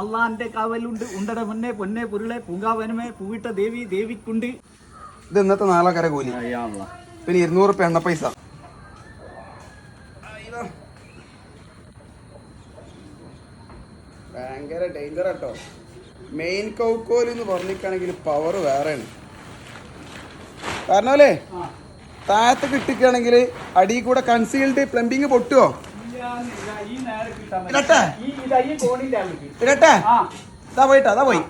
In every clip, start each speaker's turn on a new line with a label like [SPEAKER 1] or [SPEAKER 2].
[SPEAKER 1] അള്ളാന്റെ കാവലുണ്ട് ഉണ്ടട മുന്നേ പൊന്നെ പൊരുളെ പൂങ്കാവനമേ പൂവിട്ട ദേവി ദേവിക്കുണ്ട്.
[SPEAKER 2] ഇത് ഇന്നത്തെ നാളാക്കര കൂലി. പിന്നെ 200 റുപ്യ എണ്ണ പൈസ. ഭയങ്കര ഡേഞ്ചർ കേട്ടോ. മെയിൻ കൗക്കോല് എന്ന് പറഞ്ഞിട്ടാണെങ്കിൽ പവർ വേറെയാണ്. കാരണം അല്ലേ താഴത്തൊക്കെ ഇട്ടിക്കുകയാണെങ്കിൽ അടി കൂടെ കൺസീൽഡ് പ്ലംബിങ് പൊട്ടുവോ? ഇടട്ടെ ഇതാ പോയിട്ടാ അതാ പോയി.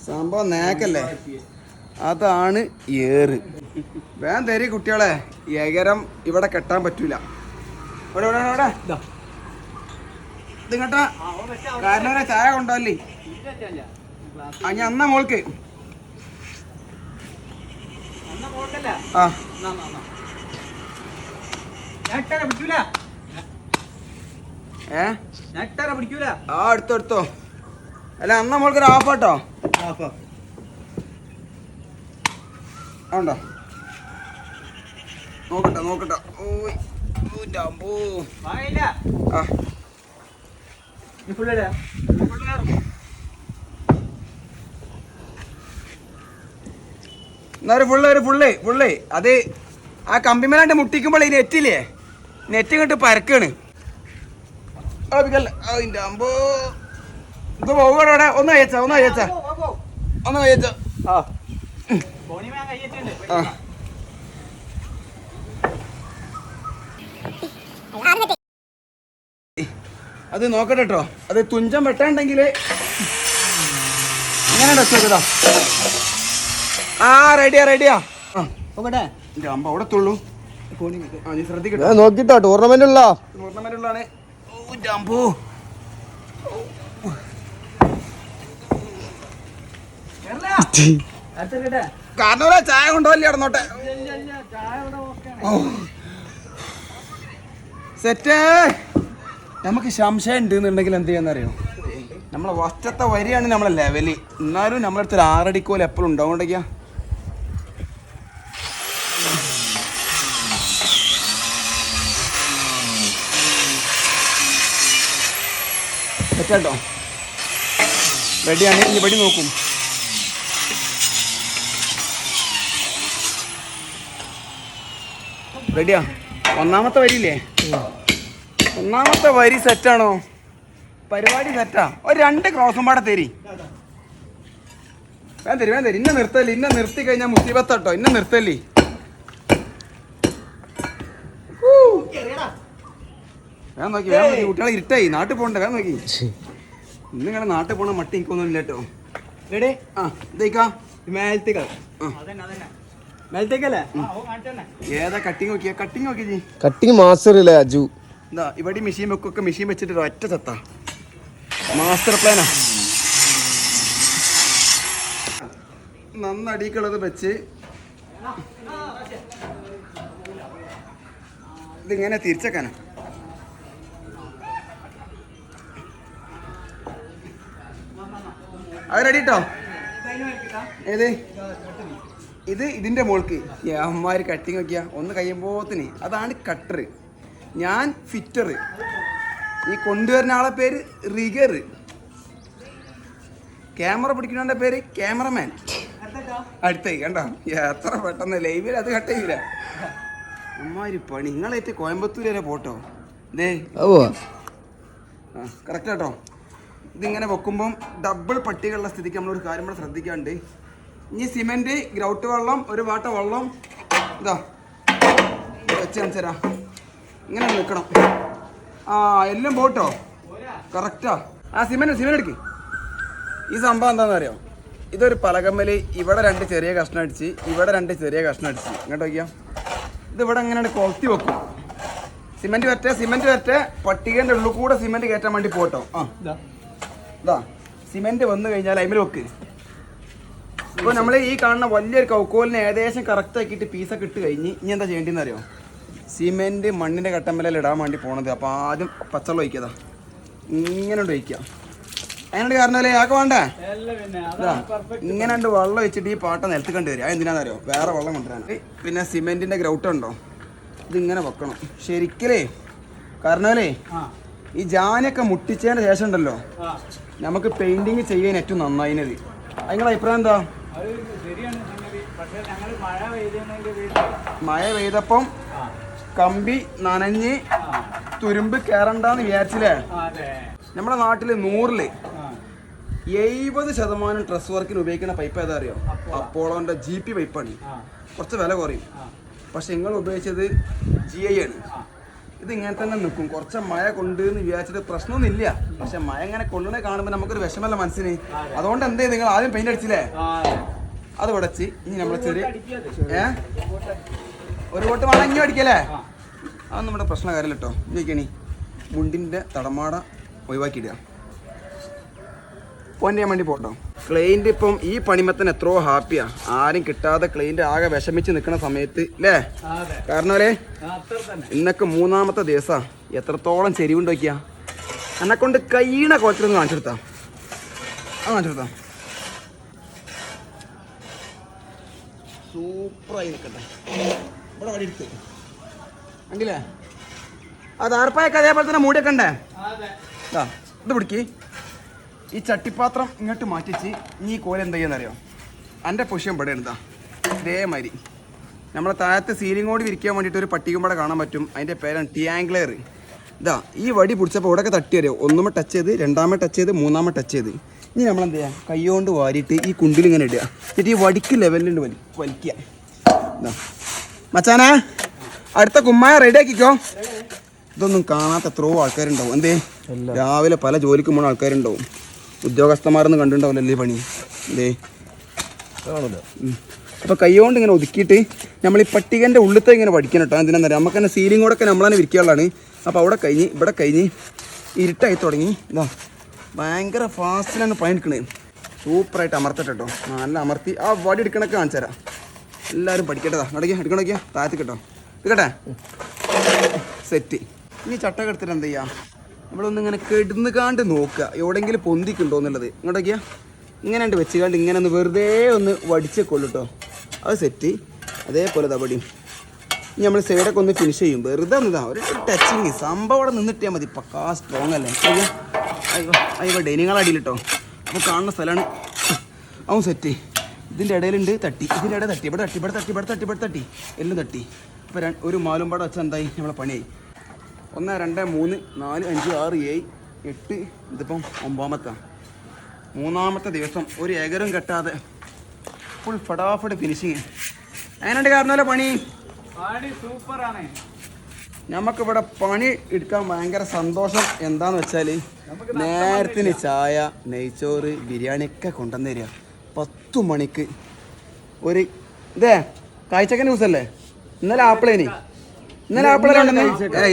[SPEAKER 2] സംഭവം നേക്കല്ലേ, അതാണ് ഏറ്. വേഗം തരി കുട്ടികളെ, ഏകരം ഇവിടെ കെട്ടാൻ പറ്റൂല. ഇതിങ്ങട്ടാ കാരണം ചായ കൊണ്ടല്ലേ ഞാൻ അന്ന മോൾക്ക്. ആ എടുത്തോ. അല്ല അന്ന മോൾക്കൊരു ആഫാട്ടോ. ഉണ്ടോ നോക്കട്ടെ. ഓയ് ഫുള്ള് അത് ആ കമ്പിമേലാണ്ട് മുട്ടിക്കുമ്പോൾ ഈ നെറ്റില്ലേ, നെറ്റ് ഇങ്ങോട്ട് പരക്കാണ്. അതിന്റെ അമ്പോ ഇത് പോകടെ. ഒന്ന് കഴിച്ച അത് നോക്കട്ടെ കേട്ടോ. അത് തുഞ്ചം വെട്ടാണ്ടെങ്കിൽ ഇങ്ങനെ വെച്ചോക്കതാ. റെഡിയാ നോക്കട്ടെ. അമ്പ അവിടെ തുള്ളൂ. നീ ശ്രദ്ധിക്കട്ടെ നോക്കിട്ടോ. ടൂർണമെന്റ് ഉള്ളാണ്. കാരണം ചായ കൊണ്ടുപോലേ ഇടന്നോട്ടെ. സെറ്റ്. നമുക്ക് സംശയം ഉണ്ട് എന്നുണ്ടെങ്കിൽ എന്ത് ചെയ്യാന്നറിയോ, നമ്മളെ വസ്റ്റത്തെ വരിയാണ് നമ്മളെ ലെവല്. എന്നാലും നമ്മളടുത്തൊരു 6 അടിക്കോല് എപ്പോഴും ഉണ്ടാവുകൊണ്ടൊക്കെയാ. സെറ്റാട്ടോ, റെഡിയാണ്. ഇനി പടി നോക്കും. റെഡിയാ. ഒന്നാമത്തെ വരിയില്ലേ, ഒന്നാമത്തെ വരി സെറ്റാണോ? പരിപാടി സെറ്റാ. ഒരു 2 ക്രോസും പാടെ തരി. വേഗം തരി. ഇന്നെ നിർത്തല്ലേ. ഇന്നെ നിർത്തി കഴിഞ്ഞാൽ മുസീബത്താട്ടോ. ഇന്നെ നിർത്തല്ലേ. വേഗം നോക്കി കുട്ടികളെ ഇരുട്ടായി. നാട്ടിൽ പോകണ്ട. വേഗം നോക്കി. ഇന്നിങ്ങനെ നാട്ടിൽ പോണ മട്ടി എനിക്കൊന്നും ഇല്ല കേട്ടോ. റെഡി? ഇതേക്കാ ഏതാ കട്ടിങ് നോക്കിയാ? കട്ടിങ് നോക്കി.
[SPEAKER 3] കട്ടിങ് മാസ്റ്റർ ഇല്ലേ അജു?
[SPEAKER 2] എന്താ ഇവിടെ മെഷീൻ വെക്കൊക്കെ മെഷീൻ വെച്ചിട്ട് ഒറ്റ സത്താ. മാസ്റ്റർ പ്ലാനാ. നന്നടിക്കുള്ളത് വെച്ച് ഇതിങ്ങനെ തിരിച്ചേക്കാനാ. അത് റെഡി കേട്ടോ. ഏത് ഇത്? ഇതിന്റെ മോൾക്ക് അമ്മമാര് കട്ടിങ് നോക്കിയാ ഒന്ന് കഴിയുമ്പോത്തിന്. അതാണ് കട്ടർ, ഞാൻ ഫിറ്റർ. ഈ കൊണ്ടുവരുന്ന ആളെ പേര് റിഗർ, ക്യാമറ പിടിക്കുന്നവന്റെ പേര് ക്യാമറമാൻ. അടുത്തേക്ക് കണ്ടോ എത്ര പെട്ടെന്ന് ലൈവിൽ അത് കട്ട് ചെയ്യൂല. അമ്മാതിരി പണി. നിങ്ങളേറ്റ് കോയമ്പത്തൂർ വരെ പോട്ടോ. ഇതേ കറക്റ്റ് കേട്ടോ. ഇതിങ്ങനെ വെക്കുമ്പം ഡബിൾ പട്ടികളുള്ള സ്ഥിതിക്ക് നമ്മളൊരു കാര്യം കൂടെ ശ്രദ്ധിക്കാണ്ട്. ഇനി സിമെന്റ്, ഗ്രൗട്ട് വെള്ളം, ഒരു വാട്ട വെള്ളം ഇതാ വെച്ച് കാണിച്ചരാ. ഇങ്ങനെ നിൽക്കണം. എല്ലാം പോട്ടോ. കറക്റ്റാ. സിമെന്റ് എടുക്ക്. ഈ സംഭവം എന്താണെന്ന് അറിയോ? ഇതൊരു പലകമ്മല് ഇവിടെ 2 ചെറിയ കഷ്ണം അടിച്ച്, ഇവിടെ 2 ചെറിയ കഷ്ണം അടിച്ച്. ഇങ്ങോട്ട് വയ്ക്കാം. ഇതിവിടെ ഇങ്ങനെ കൊളുത്തി വെക്കും. സിമെന്റ് വരട്ടെ. പട്ടികേൻ്റെ ഉള്ളിൽ കൂടെ സിമെന്റ് കയറ്റാൻ വേണ്ടി പോട്ടോ. ഇതാ സിമെന്റ് വന്നു കഴിഞ്ഞാൽ അതിൽ വെക്ക്. ഇപ്പോൾ നമ്മൾ ഈ കാണുന്ന വലിയൊരു കൗക്കോലിനെ ഏകദേശം കറക്റ്റ് ആക്കിയിട്ട് പീസൊക്കെ ഇട്ട് കഴിഞ്ഞ് ഇനി എന്താ ചെയ്യേണ്ടതെന്ന് അറിയോ? സിമെന്റ് മണ്ണിൻ്റെ കട്ടമ്മലിൽ ഇടാൻ വേണ്ടി പോണത്. അപ്പോൾ ആദ്യം പച്ചവെള്ളം ഒഴിക്കുക. ഇങ്ങനെ ഒഴിക്കുക. അതിനോട് കാരണമല്ലേ ആക്കെ വേണ്ടേ? ഇങ്ങനെ വെള്ളം വെച്ചിട്ട് ഈ പാട്ട നിലത്ത് കണ്ടു വരിക. എന്തിനാണെന്ന് അറിയോ? വേറെ വെള്ളം കൊണ്ടുവരാൻ. പിന്നെ സിമെന്റിന്റെ ഗ്രൗട്ട് ഉണ്ടോ? ഇതിങ്ങനെ വെക്കണം ശരിക്കലേ. കാരണമല്ലേ ഈ ജാനൊക്കെ മുട്ടിച്ചതിന് ശേഷം ഉണ്ടല്ലോ നമുക്ക് പെയിന്റിങ് ചെയ്യാൻ ഏറ്റവും നന്നായിനത്. നിങ്ങളുടെ അഭിപ്രായം എന്താ? മഴ പെയ്തപ്പം കമ്പി നനഞ്ഞ് തുരുമ്പ് കയറണ്ടെന്ന് വിചാരിച്ചില്ലേ? നമ്മുടെ നാട്ടില് 100-ല് 70% ഡ്രസ് വർക്കിന് ഉപയോഗിക്കുന്ന പൈപ്പ് ഏതാ അറിയോ? അപ്പോളോന്റെ GP പൈപ്പാണ്. കുറച്ച് വില കുറയും. പക്ഷെ നിങ്ങൾ ഉപയോഗിച്ചത് GI ആണ്. ഇത് ഇങ്ങനെ തന്നെ നിൽക്കും. കുറച്ച് മഴ കൊണ്ട് എന്ന് വിചാരിച്ചിട്ട് പ്രശ്നമൊന്നുമില്ല. പക്ഷെ മഴ ഇങ്ങനെ കൊണ്ടുവന്നെ കാണുമ്പോൾ നമുക്കൊരു വിഷമല്ല മനസ്സിന്. അതുകൊണ്ട് എന്തേ നിങ്ങൾ ആദ്യം പെയിന്റ് അടിച്ചില്ലേ? അത് ഉടച്ച് ഇനി നമ്മളെ ചെറിയ ഒരു കോട്ട് മണങ്ങി അടിക്കല്ലേ? അത് നമ്മുടെ പ്രശ്നകാരല്ല കേട്ടോ. ഇതൊക്കെയാണ് മുണ്ടിൻ്റെ തടമാട ഒഴിവാക്കിയിടുക. പോയിന്റ് ചെയ്യാൻ വേണ്ടി പോട്ടോ. ക്ലൈൻറ്റ് ഇപ്പം ഈ പണിമത്തിന് എത്രയോ ഹാപ്പിയാ. ആരും കിട്ടാതെ ക്ലൈൻറ്റ് ആകെ വിഷമിച്ച് നിൽക്കുന്ന സമയത്ത് അല്ലേ? കാരണം അല്ലേ ഇന്നൊക്കെ 3-ാമത്തെ ദിവസമാണ്. എത്രത്തോളം ചെരിവുണ്ട് നോക്കിയാ. എന്നെ കൊണ്ട് കയ്യണ കോലത്തിലൊന്ന് കാണിച്ചെടുത്താ. കാണിച്ചെടുത്താ സൂപ്പറായി നിൽക്കട്ടെ. ഇവിടെ വടി എടുത്ത് കണ്ടില്ലേ? അത് ആർപ്പായൊക്കെ അതേപോലെ തന്നെ മൂടിയൊക്കെ ഉണ്ടേ. ഇത് പിടിക്ക്. ഈ ചട്ടിപ്പാത്രം ഇങ്ങോട്ട് മാറ്റിച്ച് ഈ കോല എന്താ ചെയ്യുന്നറിയോ? എൻ്റെ പൊസിഷൻ ഇവിടെ എന്താ ഇതേമാതിരി നമ്മളെ താഴത്തെ സീലിങ്ങോട് വിരിക്കാൻ വേണ്ടിയിട്ട് ഒരു പട്ടികമ്പട കാണാൻ പറ്റും. അതിൻ്റെ പേരാണ് ടിയാംഗ്ലർ. ഇതാ ഈ വടി പിടിച്ചപ്പോൾ ഇവിടെയൊക്കെ തട്ടി അറിയോ? 1 ടച്ച് ചെയ്ത്, 2 ടച്ച് ചെയ്ത്, 3 ടച്ച് ചെയ്ത്. ഇനി നമ്മളെന്ത് ചെയ്യുക? കൈ കൊണ്ട് വാരിയിട്ട് ഈ കുണ്ടിൽ ഇങ്ങനെ ഇടുക. എന്നിട്ട് ഈ വടിക്ക് ലെവലിലുണ്ട് വലിക്കുക. ഇതാ മച്ചാനാ അടുത്ത കുമ്മായ റെഡി ആക്കിക്കോ. ഇതൊന്നും കാണാത്ത എത്രയോ ആൾക്കാരുണ്ടാവും. എന്തേ രാവിലെ പല ജോലിക്ക് പോകുന്ന ആൾക്കാരുണ്ടാവും. ഉദ്യോഗസ്ഥന്മാരൊന്നും കണ്ടിട്ടുണ്ടാവില്ലല്ലേ പണി. എന്തേ അപ്പോൾ കൈ കൊണ്ട് ഇങ്ങനെ ഒതുക്കിയിട്ട് നമ്മൾ ഈ പട്ടികൻ്റെ ഉള്ളിലത്തെ ഇങ്ങനെ പഠിക്കണം കേട്ടോ. എന്തിനാ പറയുക? നമുക്ക് തന്നെ സീലിങ്ങോടൊക്കെ നമ്മൾ തന്നെ വിരിക്കാനുള്ളതാണ്. അപ്പോൾ അവിടെ കഴിഞ്ഞ് ഇവിടെ കഴിഞ്ഞ് ഇരുട്ടായി തുടങ്ങി. ഇതാ ഭയങ്കര ഫാസ്റ്റിലാണ് പണി എടുക്കണേ. സൂപ്പറായിട്ട് അമർത്തട്ടെ കേട്ടോ. നല്ല അമർത്തി ആ വടി എടുക്കണൊക്കെ കാണിച്ചു തരാം. എല്ലാവരും പഠിക്കട്ടതാ. എടുക്കണോക്കിയാ താഴത്ത് കേട്ടോ. എടുക്കട്ടെ സെറ്റ്. ഇനി ചട്ടൊക്കെ എടുത്തിട്ട് എന്ത് ചെയ്യുക? നമ്മളൊന്നിങ്ങനെ കിടന്ന് കാണ്ട് നോക്കുക എവിടെയെങ്കിലും പൊന്തിക്കുണ്ടോ എന്നുള്ളത്. ഇങ്ങോട്ടൊക്കെയാ ഇങ്ങനെ ഉണ്ട് വെച്ച് കാണ്ട് ഇങ്ങനെ ഒന്ന് വെറുതെ ഒന്ന് വടിച്ചേക്കൊള്ളു കേട്ടോ. അത് സെറ്റ്. അതേപോലെ തപടിയും ഇനി നമ്മൾ സൈഡൊക്കെ ഒന്ന് ഫിനിഷ് ചെയ്യും. വെറുതെ ഒന്നിതാ ഒരു ടച്ചിങ് സംഭവം അവിടെ നിന്നിട്ടിയാൽ മതി. പക്കാ സ്ട്രോങ് അല്ലേ? അയ്യോ ഡൈനിങ്ങളെ അടിയിൽ കേട്ടോ. അപ്പോൾ കാണുന്ന സ്ഥലമാണ്. അവൻ സെറ്റ്. ഇതിൻ്റെ ഇടയിലുണ്ട് തട്ടി. ഇതിൻ്റെ ഇടയിൽ തട്ടി. ഇവിടെ തട്ടി, ഇവിടെ തട്ടി, ഇവിടെ തട്ടി, ഇവിടെ തട്ടി, എല്ലാം തട്ടി. ഇപ്പോൾ ഒരു മാലും പാടം വെച്ചാൽ എന്തായി? നമ്മളെ പണിയായി. 1 2 3 4 5 6 7 8 ഇതിപ്പം 9-ാമത്തെ 3-ാമത്തെ ദിവസം. ഒരു ഏകരം കെട്ടാതെ ഫുൾ ഫടാഫട് ഫിനിഷിങ്. അതിനുണ്ട് കാരണമല്ലോ പണി
[SPEAKER 1] സൂപ്പറാണ്.
[SPEAKER 2] നമുക്കിവിടെ പണി എടുക്കാൻ ഭയങ്കര സന്തോഷം. എന്താന്ന് വെച്ചാൽ നേരത്തിന് ചായ, നെയ്ച്ചോറ്, ബിരിയാണിയൊക്കെ കൊണ്ടുവന്ന് തരിക. 10 മണിക്ക് ഒരു ഇതേ കാഴ്ചക്കൻ ന്യൂസല്ലേ? ഇന്നലെ ആപ്പിളേനി. ഇന്നലെ ആപ്പിളല്ലേ?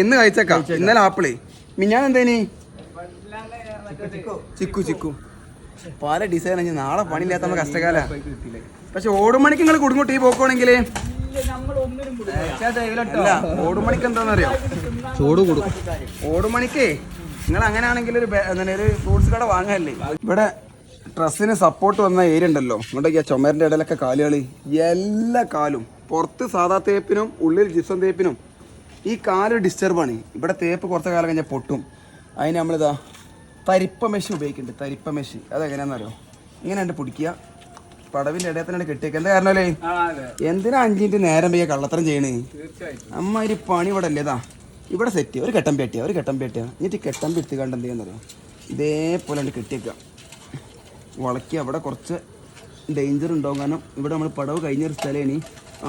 [SPEAKER 2] ഇന്ന് കഴിച്ചേക്കാം. ഇന്നലെ ആപ്പിള്. മിഞ്ഞാൻ എന്തേനി? ചിക്കു പല ഡിസൈൻ. നാളെ പണിയില്ലാത്ത നമ്മൾ കഷ്ടകാല. പക്ഷെ ഓടുമണിക്ക് നിങ്ങൾ കുടുങ്ങോട്ട് ഈ പോക്കുവാണെങ്കിൽ അല്ല ഓടുമണിക്ക് എന്താണെന്നറിയോ?
[SPEAKER 3] ചൂട് കൂടും.
[SPEAKER 2] ഓടുമണിക്ക് നിങ്ങൾ അങ്ങനെയാണെങ്കിൽ ഒരു ഫ്രൂട്ട്സ് കട വാങ്ങാനല്ലേ. ഇവിടെ ഡ്രസ്സിന് സപ്പോർട്ട് വന്ന ഏരിയ ഉണ്ടല്ലോ. ഇങ്ങോട്ടേക്ക് ചുമരിൻ്റെ ഇടയിലൊക്കെ കാലുകളി എല്ലാ കാലും പുറത്ത് സാധാ തേപ്പിനും ഉള്ളിൽ ജിപ്സം തേപ്പിനും ഈ കാല് ഡിസ്റ്റർബാണ്. ഇവിടെ തേപ്പ് കുറച്ച് കാലം കഴിഞ്ഞാൽ പൊട്ടും. അതിന് നമ്മളിതാ തരിപ്പ മെഷ് ഉപയോഗിക്കുന്നുണ്ട്. തരിപ്പ മെഷ് അതെങ്ങനെയാണെന്നറിയോ? ഇങ്ങനെ ഉണ്ട് പിടിക്കുക. പടവിൻ്റെ ഇടയിൽ തന്നെ കെട്ടിയേക്കുക. എന്താ കാരണമല്ലേ? എന്തിനാ 5 മിനിറ്റ് നേരം പോയി കള്ളത്തരം ചെയ്യണേ? അമ്മ ഒരു പണി ഇവിടെ അല്ലേതാ. ഇവിടെ സെറ്റ് ഒരു കെട്ടം പേട്ടിയ എന്നിട്ട് കെട്ടം പെടുത്തി കണ്ട് എന്ത് ചെയ്യാന്നറിയോ? ഇതേപോലെ ഉണ്ട് കെട്ടിയേക്കുക. വളയ്ക്കുക. അവിടെ കുറച്ച് ഡേഞ്ചർ ഉണ്ടാവും. കാരണം ഇവിടെ നമ്മൾ പടവ് കഴിഞ്ഞൊരു സ്ഥലമാണ്.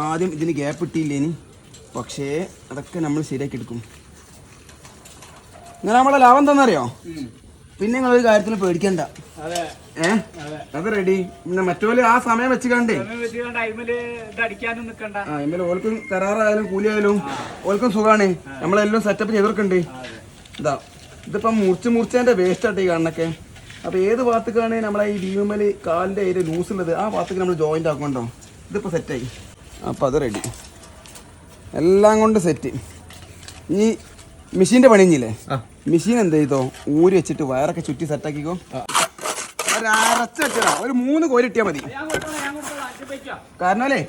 [SPEAKER 2] ആദ്യം ഇതിന് ഗ്യാപ്പ് ഇട്ടില്ലേനി. പക്ഷേ അതൊക്കെ നമ്മൾ ശരിയാക്കി എടുക്കും. ഇങ്ങനെ നമ്മളെ ലാഭം എന്താണെന്നറിയോ? പിന്നെ നിങ്ങളൊരു കാര്യത്തിന് പേടിക്കണ്ട. അത് റെഡി. പിന്നെ മറ്റോല് ആ സമയം വെച്ച് കണ്ടേ ഓൽക്കും കരാറായാലും കൂലിയായാലും ഓൽക്കും സുഖമാണ്. നമ്മളെല്ലാം സെറ്റപ്പ് ചെയ്തിട്ടുണ്ട്. ഇതാ ഇതിപ്പം മുറിച്ചതിൻ്റെ വേസ്റ്റ് ആയിട്ട് ഈ കാണണൊക്കെ. അപ്പോൾ ഏത് ഭാഗത്തേക്കാണ് നമ്മളെ ഈ വീമൽ കാലിൻ്റെ ഏരിയ ലൂസ് ഉള്ളത് ആ ഭാഗത്തേക്ക് നമ്മൾ ജോയിൻ്റ് ആക്കണ്ടോ. ഇതിപ്പോൾ സെറ്റായി. അപ്പോൾ അത് റെഡി. എല്ലാം കൊണ്ട് സെറ്റ്. ഇനി മെഷീൻ്റെ പണി കഴിഞ്ഞില്ലേ? മെഷീൻ എന്ത് ചെയ്തോ ഊരി വെച്ചിട്ട് വയറൊക്കെ ചുറ്റി സെറ്റാക്കിക്കോ. അരച്ച വെച്ചതാ. ഒരു 3 കോരി ഇട്ടിയാൽ മതി. കാരണല്ലേ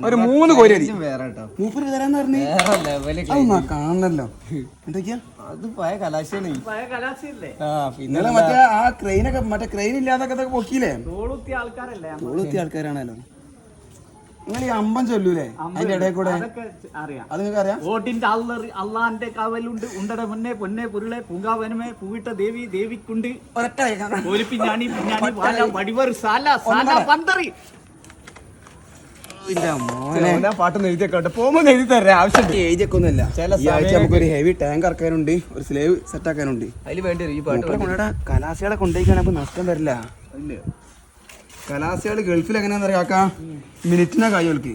[SPEAKER 2] ഒരു 3 കോരി അരി
[SPEAKER 3] വേറെ കേട്ടോ
[SPEAKER 2] മൂപ്പര് തരാന്ന് പറഞ്ഞു
[SPEAKER 3] വേറെ ലെവല്
[SPEAKER 2] കാണണല്ലോ എന്തൊക്കെയാ
[SPEAKER 3] അത് പഴയ കലാശാണ് ആ പിന്നെ
[SPEAKER 2] ഇന്നലെ മറ്റേ ആ ക്രെയിനൊക്കെ മറ്റേ ക്രെയിൻ ഇല്ലാതൊക്കെ പൊക്കിയില്ലേ
[SPEAKER 1] തോളുത്തിയ ആൾക്കാരല്ലേ
[SPEAKER 2] തോളെത്തിയ ആൾക്കാരാണല്ലോ. നിങ്ങൾ ഈ അമ്പം ചൊല്ലൂലേ അതിന്റെ ഇടയിൽ കൂടെ
[SPEAKER 1] അറിയാം.
[SPEAKER 2] അത് നിങ്ങൾക്ക് അറിയാം.
[SPEAKER 1] ഓട്ടിന്റെ അള്ളാന്റെ കാവലുണ്ട് ഉണ്ടട മുന്നേ പൊന്നെ പൊരുളെ പൂങ്കാവനമേ പൂവിട്ട ദേവി ദേവിക്കുണ്ട്
[SPEAKER 2] ഒരൊറ്റ
[SPEAKER 1] പിഞ്ഞാണി പിഞ്ഞാണി വാല വടിവർ സാല സാല പന്തറി.
[SPEAKER 3] പാട്ട് എഴുതിയൊക്കെ പോകുമ്പോ എഴുതി തരാം ആവശ്യം
[SPEAKER 2] ഏജൊക്കെ ഒന്നുമില്ല. ഈ ആഴ്ച നമുക്കൊരു ഹെവി ടാങ്ക് ഇറക്കാനുണ്ട്, ഒരു സ്ലേവ് സെറ്റ് ആക്കാനുണ്ട്.
[SPEAKER 3] അതിൽ വേണ്ടി വരും ഈ പാട്ട്
[SPEAKER 2] കൊണ്ടുപോയി കലാശകളെ കൊണ്ടുപോയിക്കാൻ നമുക്ക് നഷ്ടം വരില്ല. കലാശകള് ഗൾഫിൽ എങ്ങനെയാന്ന് അറിയാം കാക്ക, മിനിറ്റിനാ കായ്ക്ക്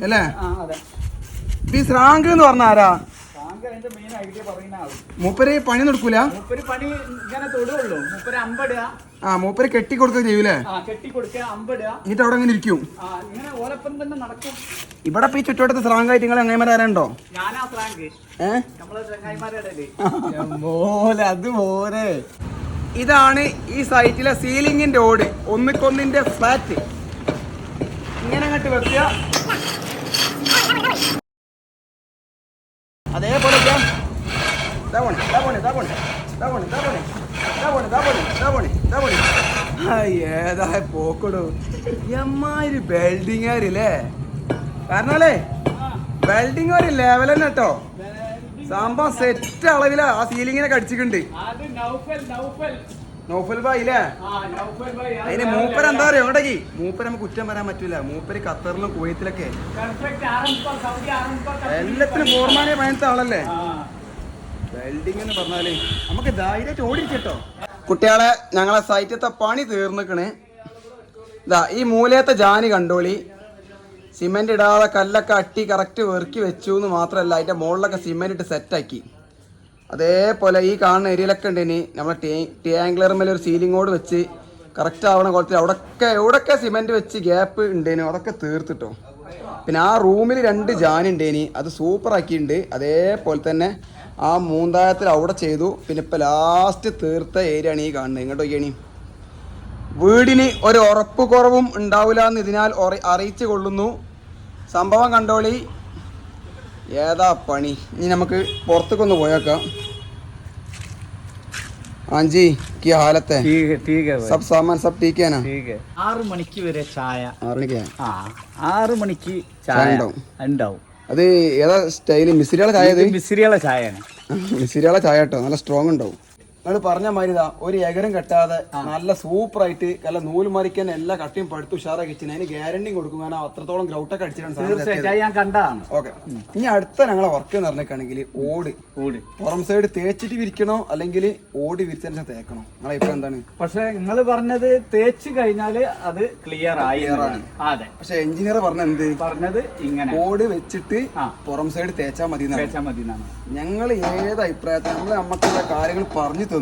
[SPEAKER 2] അല്ലേ. ഈ സ്രാങ്ക് എന്ന് പറഞ്ഞ ആരാ? മൂപ്പര് പണി നടക്കൂല. ആ മൂപ്പര് കെട്ടി കൊടുക്കുക ചെയ്യൂലേ, എന്നിട്ട് അവിടെ അങ്ങനെ ഇരിക്കും. ഇവിടെ ഈ ചുറ്റുവട്ടത്ത് സ്രാങ്കായിട്ട് നിങ്ങൾ എങ്ങനെ ആരാണ്ടോ?
[SPEAKER 3] അതുപോലെ
[SPEAKER 2] ഇതാണ് ഈ സൈറ്റിലെ സീലിംഗിന്റെ ഓട്, ഒന്നിക്കൊന്നിന്റെ ഫ്ലാറ്റ്. ഇങ്ങനെ അങ്ങോട്ട് വെക്കുക, അതേപോലെ ഏതാ പോക്കടോ എമ്മാതിരി ബിൽഡിംഗാരില്ലേ. കാരണല്ലേ ബിൽഡിംഗ് ഒരു ലെവൽ തന്നെ കേട്ടോ. സംഭവം സെറ്റ് അളവിലാ ആ സീലിങ്ങിനൊക്കെ അടിച്ചിട്ടുണ്ട്. നൗഫൽ ഭായി അല്ലേ? അതിന് മൂപ്പര് എന്താ പറയാ എവിടേക്ക് മൂപ്പര് നമുക്ക് കുറ്റം വരാൻ പറ്റൂല. മൂപ്പര് ഖത്തറിലും കുവൈത്തിലൊക്കെ എല്ലാത്തിനും ഫോർമാനെ പണിത്ത ആളല്ലേ. വെൽഡിംഗ് എന്ന് പറഞ്ഞാല് നമുക്ക് ധൈര്യമായിട്ട് ഓടിച്ചിട്ടോ. കുട്ടികളെ ഞങ്ങളെ സൈറ്റത്തെ പണി തീർന്നിക്കണ്. ഇതാ ഈ മൂലയത്തെ ജാനി കണ്ടോളി. സിമെന്റ് ഇടാതെ കല്ലൊക്കെ അട്ടി കറക്റ്റ് വെറുക്കി വെച്ചു എന്ന് മാത്രമല്ല, അതിന്റെ മുകളിലൊക്കെ സിമെന്റ് ഇട്ട് സെറ്റാക്കി. അതേപോലെ ഈ കാണുന്ന ഏരിയയിലൊക്കെ ഉണ്ട്. ഇനി നമ്മളെ ടാങ്ക്ലർ മേലെ ഒരു സീലിങ്ങോട് വെച്ച് കറക്റ്റ് ആവണ കുളത്തിൽ എവിടെയൊക്കെ സിമെന്റ് വെച്ച് ഗ്യാപ്പ് ഉണ്ടേനു അതൊക്കെ തീർത്തിട്ടോ. പിന്നെ ആ റൂമിൽ 2 ജാനി ഉണ്ടേനി, അത് സൂപ്പർ ആക്കിയിട്ടുണ്ട്. അതേപോലെ തന്നെ ആ മൂന്തായത്തിൽ അവിടെ ചെയ്തു. പിന്നെ ഇപ്പം ലാസ്റ്റ് തീർത്ത ഏരിയ ആണ് ഈ കാണുന്നത്. ഇങ്ങോട്ട് നോക്കിയാണ്. വീടിന് ഒരു ഉറപ്പ് കുറവും ഉണ്ടാവില്ല എന്ന് ഇതിനാൽ അറിയിച്ചു കൊള്ളുന്നു. സംഭവം കണ്ടോളി, ഏതാ പണി. ഇനി നമുക്ക് പുറത്തേക്കൊന്ന് പോയേക്കാം. ആഞ്ചി की हालत है?
[SPEAKER 3] ठीक है
[SPEAKER 2] सब सामान सब ठीक है ना?
[SPEAKER 1] 6 മണിക്ക് വരെ ചായ.
[SPEAKER 2] 6 മണിക്ക്
[SPEAKER 1] 6 മണിക്ക് ചായ ഉണ്ടാവും.
[SPEAKER 2] അത് ഏതാ സ്റ്റൈല്? മിസ്രിയാളെ ചായ?
[SPEAKER 1] മിസ്രിയാളെ ചായയാണ്.
[SPEAKER 2] മിസ്രിയാളെ ചായ കേട്ടോ, നല്ല സ്ട്രോങ് ഉണ്ടാവും. നിങ്ങൾ പറഞ്ഞ മാതിരിതാ ഒരു എകരം കെട്ടാതെ നല്ല സൂപ്പർ ആയിട്ട് നല്ല നൂല് മറിക്കാൻ എല്ലാ കട്ടിയും പടുത്ത് ഉഷാറാക്കി വെച്ചിന്. അതിന് ഗ്യാരണ്ടി കൊടുക്കും. കാരണം അത്രത്തോളം ഗ്രൗട്ടൊക്കെ അടിച്ചിട്ടാണ്
[SPEAKER 1] ഞാൻ കണ്ടതാണ്.
[SPEAKER 2] ഓക്കെ, ഇനി അടുത്ത ഞങ്ങളെ വർക്ക് എന്ന് പറഞ്ഞിട്ടാണെങ്കിൽ ഓട് പുറം സൈഡ് തേച്ചിട്ട് വിരിക്കണോ അല്ലെങ്കിൽ ഓട് വിരിച്ചതിന് തേക്കണോ? നിങ്ങളെ ഇപ്പൊ എന്താണ്?
[SPEAKER 1] പക്ഷെ നിങ്ങൾ പറഞ്ഞത് തേച്ച് കഴിഞ്ഞാല് അത് ക്ലിയർ ആയി. അതെ,
[SPEAKER 2] പക്ഷെ എഞ്ചിനീയർ പറഞ്ഞത്
[SPEAKER 1] ഇങ്ങനെ
[SPEAKER 2] ഓട് വെച്ചിട്ട് പുറം സൈഡ് തേച്ചാൽ മതി. ഞങ്ങൾ ഏത് അഭിപ്രായത്തിൽ നമുക്കുള്ള കാര്യങ്ങൾ പറഞ്ഞു തന്നു.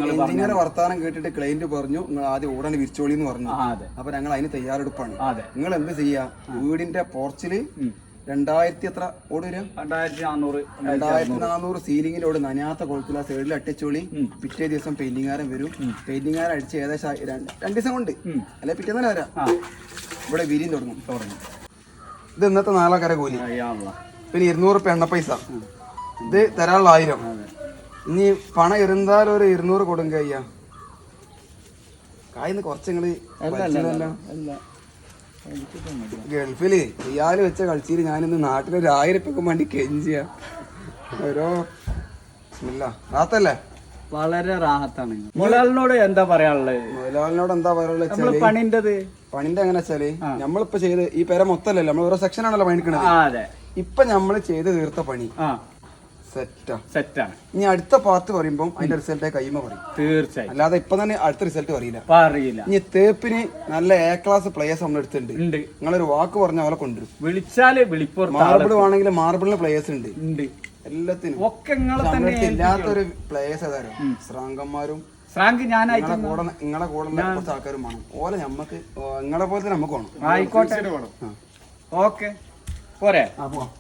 [SPEAKER 2] എഞ്ചിനീയർ വർത്താനം കേട്ടിട്ട് ക്ലയന്റ് പറഞ്ഞു നിങ്ങൾ ആദ്യം ഓടാണ് വിരിച്ചോളി എന്ന് പറഞ്ഞു. അപ്പൊ ഞങ്ങൾ അതിന് തയ്യാറെടുപ്പാണ്. നിങ്ങൾ എന്ത് ചെയ്യാ, വീടിന്റെ പോർച്ചില് 2000 എത്ര ഓട് വരിക? 2400 സീലിംഗിന്റെ ഓട് നനയാത്ത കുളത്തിൽ ആ സൈഡിൽ അട്ടിച്ചോളി. പിറ്റേ ദിവസം പെയിന്റിങ്ങാരൻ വരും. പെയിന്റിങ്ങാരൻ അടിച്ച് ഏകദേശം 2 ദിവസം കൊണ്ട് അല്ലെ പിറ്റേന്ന് വരാം ഇവിടെ വിരിയും തുടങ്ങും. ഇത് ഇന്നത്തെ 4 കര കൂലി. പിന്നെ 200 റുപ്യ എണ്ണ പൈസ. ഇത് തരാനുള്ള 1000. ഇനി പണം ഇരുന്നാലും ഒരു 200 കൊടുങ്ക അയ്യാ. കായിന്ന് കുറച്ചങ്ങള് ഗൾഫില് ഇയാള് വെച്ച കളിച്ചിട്ട് ഞാനിന്ന് നാട്ടിലൊരു 1000 റുപ്യക്ക് വേണ്ടി കെഞ്ചിയ ഓരോ റാത്തല്ലേ.
[SPEAKER 1] വളരെ റാഹത്താണ്. മുതലാളിനോട് എന്താ പറയാനുള്ളത്?
[SPEAKER 2] മുതലാളിനോട് എന്താ പറയാനുള്ളത്? പണിന്റെ എങ്ങനെ വെച്ചാല് നമ്മളിപ്പോ ചെയ്ത് ഈ പേര മൊത്തമല്ലല്ലോ, നമ്മൾ ഓരോ സെക്ഷൻ ആണല്ലോ പണിക്കണത്. ഇപ്പൊ നമ്മള് ചെയ്ത് തീർത്ത പണി സെറ്റാണ്. ഇനി അടുത്ത പാർട്ട് പറയുമ്പോ അതിന്റെ റിസൾട്ട് കൈമ പറയും തീർച്ചയായും. അല്ലാതെ ഇപ്പൊ തന്നെ അടുത്ത റിസൾട്ട് പറയില്ല. ഇനി തേപ്പിന് നല്ല എ ക്ലാസ് പ്ലേയേഴ്സ് നമ്മൾ എടുത്തിട്ടുണ്ട്. നിങ്ങളൊരു വാക്ക് പറഞ്ഞ പോലെ കൊണ്ടുവരും.
[SPEAKER 1] വിളിച്ചാല്
[SPEAKER 2] മാർബിൾ വേണമെങ്കിൽ മാർബിളിന് പ്ലേയേഴ്സ് ഉണ്ട്. എല്ലാത്തിനും ഇല്ലാത്തൊരു പ്ലേയേഴ്സ് ഏതായാലും ശ്രാങ്കന്മാരും നിങ്ങളെ കൂടെ കുറച്ച് ആൾക്കാരും വേണം. ഓലെ നമ്മക്ക് നിങ്ങളെ പോലെ തന്നെ നമുക്ക് വേണം.
[SPEAKER 1] ആയിക്കോട്ടെ. ഓക്കെ പോരെ.
[SPEAKER 2] പോവാം.